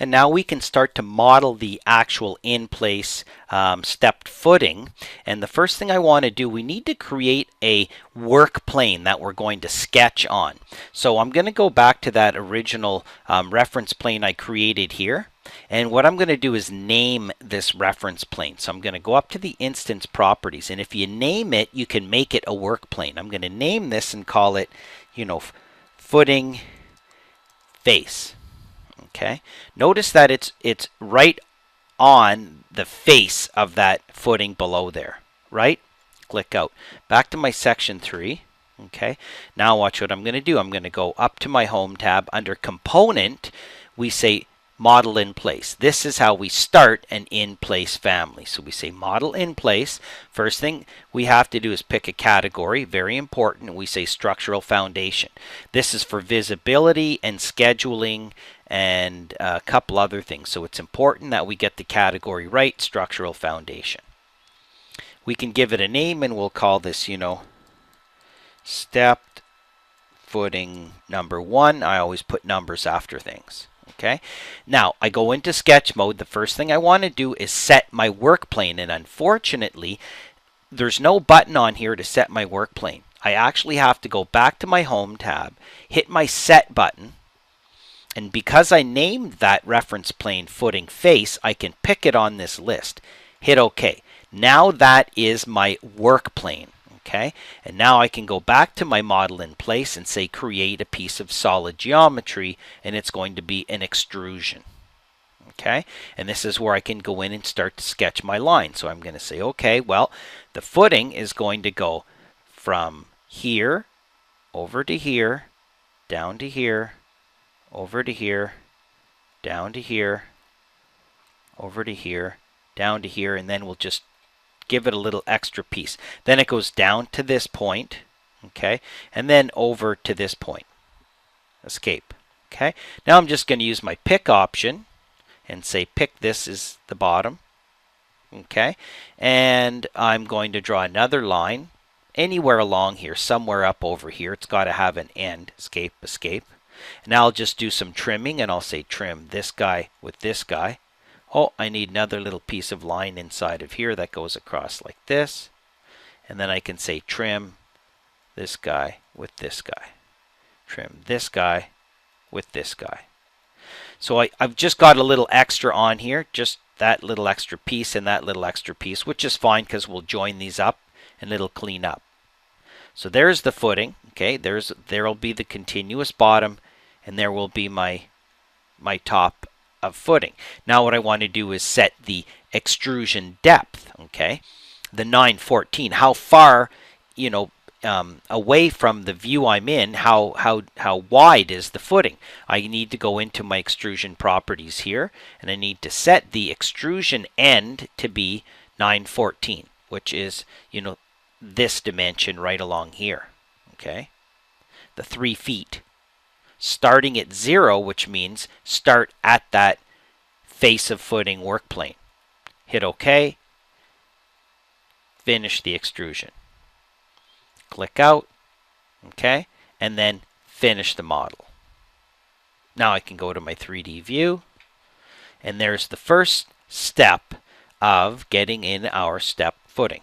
And now we can start to model the actual in-place stepped footing. And the first thing I want to do, we need to create a work plane that we're going to sketch on. So I'm going to go back to that original reference plane I created here. And what I'm going to do is name this reference plane. So I'm going to go up to the instance properties. And if you name it, you can make it a work plane. I'm going to name this and call it, footing face. Okay. Notice that it's right on the face of that footing below there. Right? Click out. Back to my section 3. Okay. Now watch what I'm going to do. I'm going to go up to my home tab. Under component, we say model in place. This is how we start an in-place family. So we say model in place. First thing we have to do is pick a category. Very important. We say structural foundation. This is for visibility and scheduling and a couple other things. So it's important that we get the category right, structural foundation. We can give it a name and we'll call this, stepped footing number 1. I always put numbers after things. Okay. Now I go into sketch mode. The first thing I want to do is set my work plane. And unfortunately, there's no button on here to set my work plane. I actually have to go back to my home tab, hit my set button. And because I named that reference plane footing face, I can pick it on this list. Hit OK. Now that is my work plane. Okay, and now I can go back to my model in place and say create a piece of solid geometry, and it's going to be an extrusion. Okay, and this is where I can go in and start to sketch my line. So I'm going to say, okay, well, the footing is going to go from here over to here, down to here, over to here, down to here, over to here, down to here, and then we'll just give it a little extra piece. Then it goes down to this point, okay, and then over to this point. Escape. Okay, now I'm just going to use my pick option and say pick this is the bottom. Okay, and I'm going to draw another line anywhere along here, somewhere up over here. It's got to have an end. Escape, escape. And now I'll just do some trimming and I'll say trim this guy with this guy. Oh, I need another little piece of line inside of here that goes across like this. And then I can say trim this guy with this guy. Trim this guy with this guy. So I've just got a little extra on here, just that little extra piece and that little extra piece, which is fine because we'll join these up and it'll clean up. So there's the footing. Okay, there'll be the continuous bottom and there will be my top of footing. Now what I want to do is set the extrusion depth. Okay, the 914. How far, away from the view I'm in, how wide is the footing? I need to go into my extrusion properties here, and I need to set the extrusion end to be 914, which is this dimension right along here. Okay, the 3 feet. Starting at 0, which means start at that face of footing work plane. Hit OK. Finish the extrusion. Click out. Okay. And then finish the model. Now I can go to my 3D view. And there's the first step of getting in our step footing.